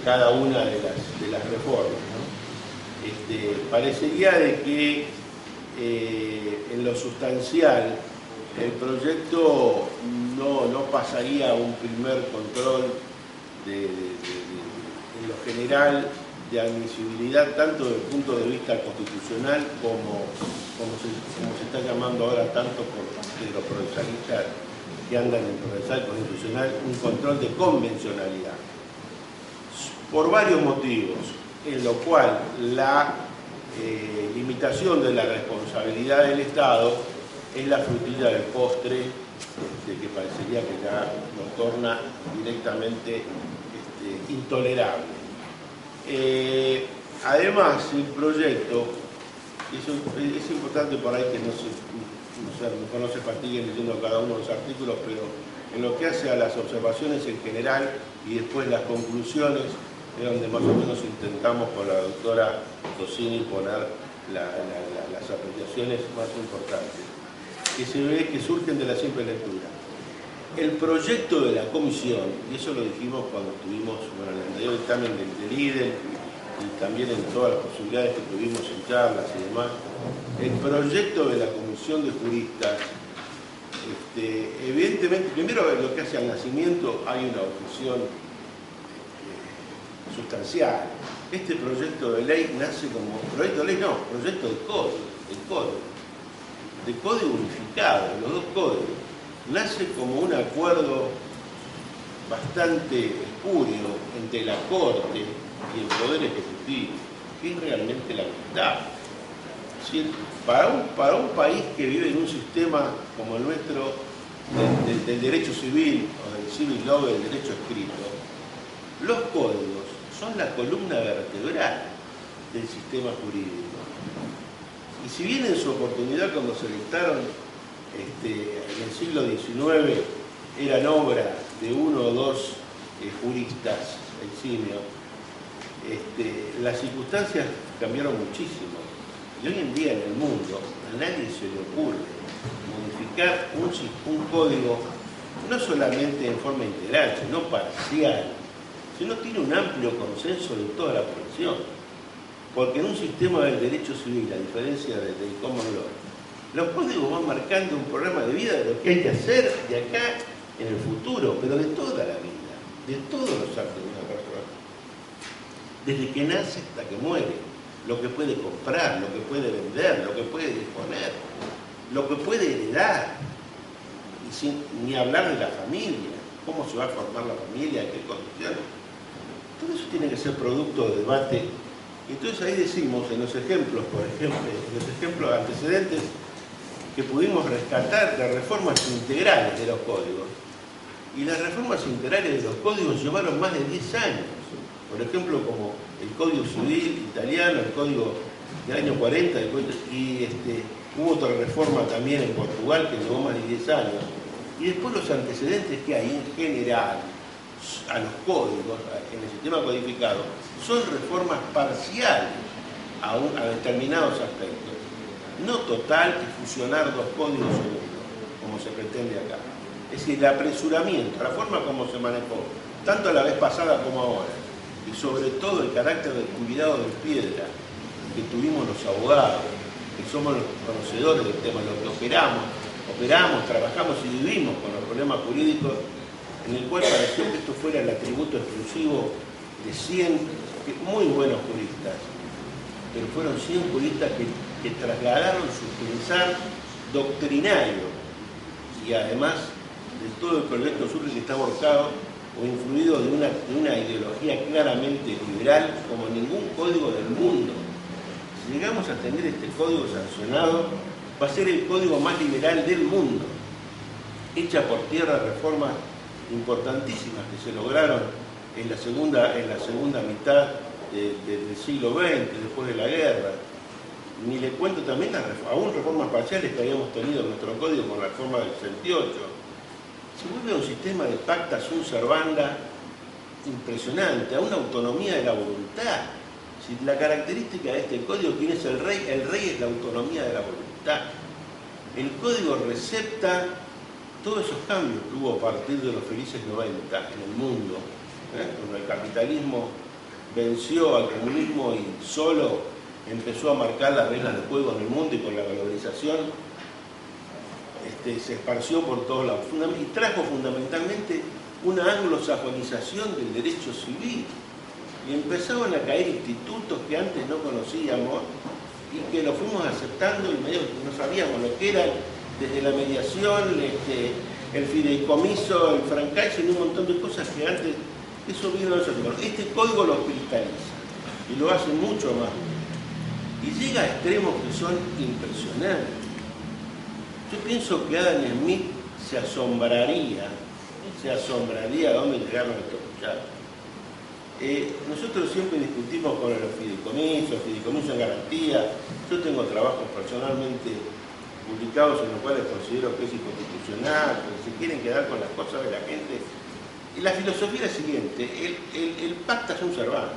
cada una de las reformas, ¿no? Parecería de que en lo sustancial el proyecto no pasaría un primer control en lo general de admisibilidad, tanto desde el punto de vista constitucional como se está llamando ahora tanto por parte de los procesalistas que andan en procesal constitucional, un control de convencionalidad. Por varios motivos, en lo cual la limitación de la responsabilidad del Estado es la frutilla del postre, que parecería que ya lo torna directamente intolerable. Además, el proyecto, es importante por ahí que mejor no se fatiguen leyendo cada uno de los artículos, pero en lo que hace a las observaciones en general y después las conclusiones, es donde más o menos intentamos con la doctora Tosini poner las apreciaciones más importantes, que se ve que surgen de la simple lectura. El proyecto de la comisión, y eso lo dijimos cuando estuvimos en el anterior dictamen del IDE y también en todas las posibilidades que tuvimos en charlas y demás, el proyecto de la comisión de juristas, evidentemente, primero lo que hace al nacimiento hay una objeción sustancial. Este proyecto de ley nace como, proyecto de ley no, proyecto de código unificado, los dos códigos. Nace como un acuerdo bastante espurio entre la Corte y el Poder Ejecutivo, que es realmente lamentable. Para un país que vive en un sistema como el nuestro del derecho civil o del civil law, del derecho escrito, los códigos son la columna vertebral del sistema jurídico. Y si bien en su oportunidad cuando se dictaron en el siglo XIX eran obra de uno o dos juristas eximios, las circunstancias cambiaron muchísimo. Y hoy en día en el mundo a nadie se le ocurre modificar un código no solamente en forma integral, sino parcial, sino tiene un amplio consenso de toda la población. Porque en un sistema del derecho civil, a diferencia del common law, los códigos van marcando un programa de vida de lo que hay que hacer de acá en el futuro, pero de toda la vida, de todos los actos de una persona, desde que nace hasta que muere, lo que puede comprar, lo que puede vender, lo que puede disponer, lo que puede heredar, y sin ni hablar de la familia, cómo se va a formar la familia, en qué condiciones. Todo eso tiene que ser producto de debate. Entonces ahí decimos, en los ejemplos, por ejemplo, en los ejemplos antecedentes, que pudimos rescatar las reformas integrales de los códigos. Y las reformas integrales de los códigos llevaron más de 10 años. Por ejemplo, como el Código Civil italiano, el Código del año 40, y hubo otra reforma también en Portugal que llevó más de 10 años. Y después los antecedentes que hay en general a los códigos, en el sistema codificado, son reformas parciales a determinados aspectos. No total y fusionar dos códigos en uno, como se pretende acá. Es decir, el apresuramiento, la forma como se manejó, tanto la vez pasada como ahora, y sobre todo el carácter del cuidado de piedra que tuvimos los abogados, que somos los conocedores del tema, los que operamos, trabajamos y vivimos con los problemas jurídicos, en el cual pareció que esto fuera el atributo exclusivo de 100 muy buenos juristas, pero fueron 100 juristas que trasladaron su pensar doctrinario y además de todo el proyecto surge que está aborcado o influido de una ideología claramente liberal como ningún código del mundo. Si llegamos a tener este código sancionado, va a ser el código más liberal del mundo, hecha por tierra reformas importantísimas que se lograron en la segunda mitad del siglo XX, después de la guerra. Ni le cuento también aún reformas parciales que habíamos tenido en nuestro código con la reforma del 68. Se vuelve a un sistema de pacta sunt servanda impresionante, a una autonomía de la voluntad. Si la característica de este código, ¿quién es el rey? El rey es la autonomía de la voluntad. El código recepta todos esos cambios que hubo a partir de los felices 90 en el mundo, cuando el capitalismo venció al comunismo y solo empezó a marcar las reglas del juego en el mundo, y con la globalización se esparció por todos lados y trajo fundamentalmente una anglosajonización del derecho civil, y empezaban a caer institutos que antes no conocíamos y que lo fuimos aceptando, y medio que no sabíamos lo que eran, desde la mediación, el fideicomiso, el franchise y un montón de cosas que antes, eso vino de nosotros. Bueno, este código lo cristaliza y lo hace mucho más, y llega a extremos que son impresionantes. Yo pienso que Adam Smith se asombraría a dónde llegaron estos muchachos. Nosotros siempre discutimos con los fideicomisos en garantía. Yo tengo trabajos personalmente publicados en los cuales considero que es inconstitucional, que se quieren quedar con las cosas de la gente. Y la filosofía es la siguiente: el pacta sunt servanda.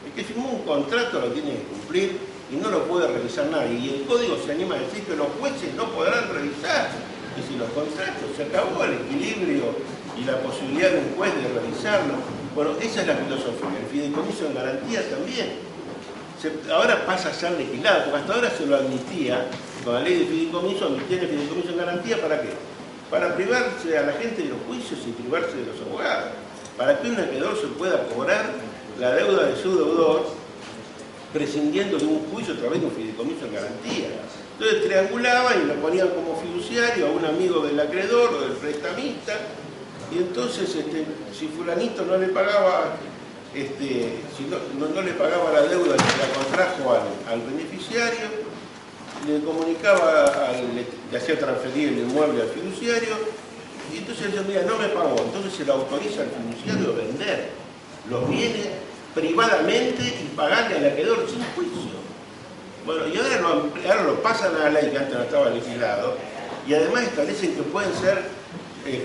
El que firmó un contrato lo tiene que cumplir y no lo puede revisar nadie. Y el código se anima a decir que los jueces no podrán revisar. Y si los contratos, se acabó el equilibrio y la posibilidad de un juez de revisarlo. Bueno, esa es la filosofía. El fideicomiso en garantía también. Ahora pasa a ser legislado, porque hasta ahora se lo admitía, con la ley de fideicomiso, admitía el fideicomiso en garantía, ¿para qué? Para privarse a la gente de los juicios y privarse de los abogados. Para que un acreedor se pueda cobrar la deuda de su deudor, prescindiendo de un juicio a través de un fideicomiso en garantía. Entonces triangulaban y lo ponían como fiduciario a un amigo del acreedor o del prestamista, y entonces si fulanito no le pagaba, si no le pagaba la deuda que la contrajo al beneficiario, le comunicaba, le hacía transferir el inmueble al fiduciario, y entonces él decía, mira, no me pagó. Entonces se le autoriza al fiduciario a vender los bienes privadamente y pagarle al acreedor sin juicio. Bueno, y ahora lo pasan a la ley, que antes no estaba legislado, y además establecen que pueden ser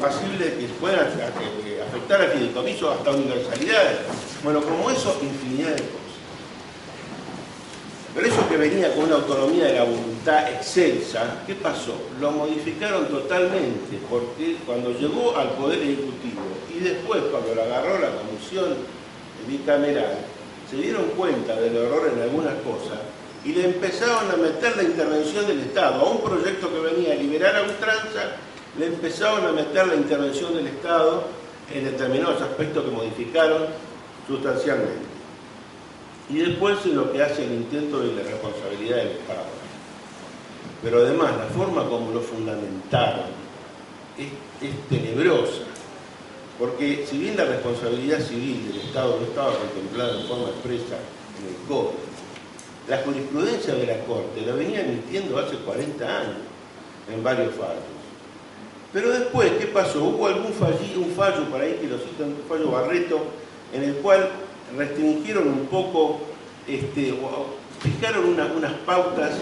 pasibles, que puedan afectar al fideicomiso hasta universalidades. Bueno, como eso, infinidad de cosas. Pero eso que venía con una autonomía de la voluntad excelsa, ¿qué pasó? Lo modificaron totalmente, porque cuando llegó al Poder Ejecutivo y después cuando lo agarró la Comisión Bicameral, se dieron cuenta del error en algunas cosas y le empezaron a meter la intervención del Estado. A un proyecto que venía a liberar a ultranza, le empezaron a meter la intervención del Estado en determinados aspectos que modificaron sustancialmente. Y después es lo que hace el intento de la responsabilidad del Estado. Pero además, la forma como lo fundamentaron es tenebrosa. Porque si bien la responsabilidad civil del Estado no estaba contemplada en forma expresa en el Código, la jurisprudencia de la Corte la venía emitiendo hace 40 años en varios fallos. Pero después, ¿qué pasó? Hubo un fallo por ahí que lo citan, un fallo Barreto, en el cual restringieron un poco, fijaron unas pautas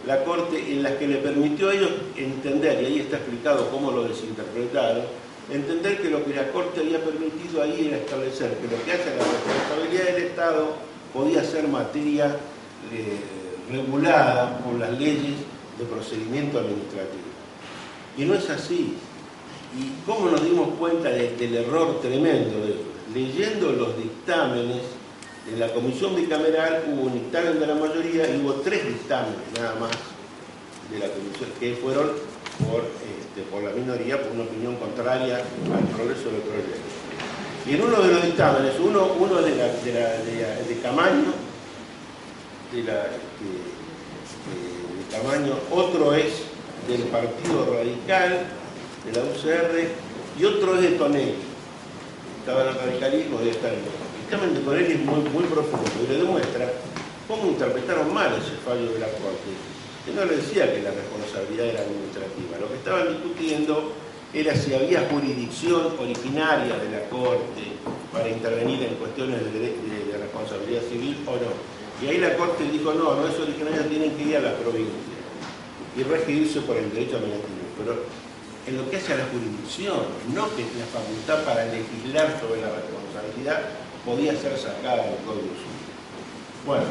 la Corte en las que le permitió a ellos entender, y ahí está explicado cómo lo desinterpretaron, entender que lo que la Corte había permitido ahí era establecer que lo que hace la responsabilidad del Estado podía ser materia regulada por las leyes de procedimiento administrativo. Y no es así. ¿Y cómo nos dimos cuenta del error tremendo de eso? Leyendo los dictámenes, en la Comisión Bicameral hubo un dictamen de la mayoría y hubo 3 dictámenes nada más de la Comisión, que fueron por la minoría, por una opinión contraria al progreso del proyecto. Y en uno de los dictámenes, uno es de Camaño, Camaño, otro es del Partido Radical, de la UCR, y otro es de Tonelli. Estaba en el radicalismo y está en el dictamen de Tonelli es muy profundo y le demuestra cómo interpretaron mal ese fallo de la Corte, que no le decía que la responsabilidad era administrativa. Lo que estaban discutiendo era si había jurisdicción originaria de la Corte para intervenir en cuestiones de responsabilidad civil o no. Y ahí la Corte dijo, no es originaria, tienen que ir a la provincia y regirse por el derecho administrativo. Pero en lo que hace a la jurisdicción, no que la facultad para legislar sobre la responsabilidad podía ser sacada del Código Civil. Bueno,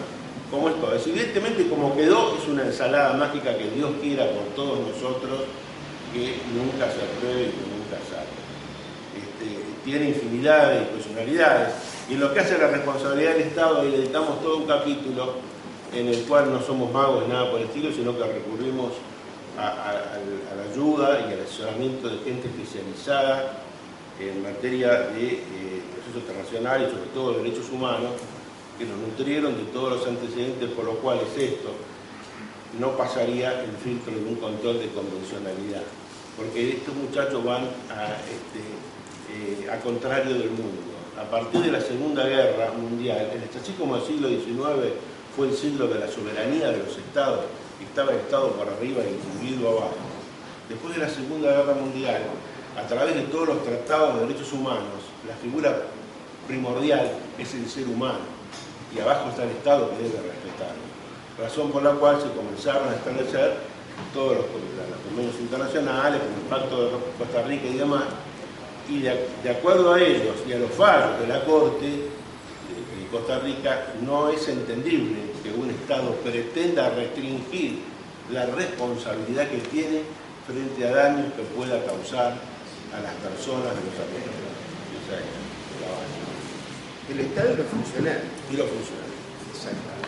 como es todo. Evidentemente, como quedó, es una ensalada mágica que Dios quiera por todos nosotros, que nunca se apruebe y que nunca salga. Tiene infinidad de personalidades. Y en lo que hace a la responsabilidad del Estado, ahí le dedicamos todo un capítulo en el cual no somos magos ni nada por el estilo, sino que recurrimos a la ayuda y al asesoramiento de gente especializada en materia de proceso internacional y sobre todo de derechos humanos, que nos nutrieron de todos los antecedentes por los cuales esto no pasaría el filtro de un control de convencionalidad. Porque estos muchachos van a contrario del mundo. A partir de la Segunda Guerra Mundial, así como el siglo XIX fue el siglo de la soberanía de los estados, estaba el Estado por arriba y el individuo abajo. Después de la Segunda Guerra Mundial, a través de todos los tratados de derechos humanos, la figura primordial es el ser humano, y abajo está el Estado que debe respetarlo. Razón por la cual se comenzaron a establecer todos los convenios internacionales, como el Pacto de Costa Rica y demás, y de acuerdo a ellos y a los fallos de la Corte de Costa Rica, no es entendible que un Estado pretenda restringir la responsabilidad que tiene frente a daños que pueda causar a las personas de los afectados. El Estado y los funcionarios. Y los funcionarios. Exacto.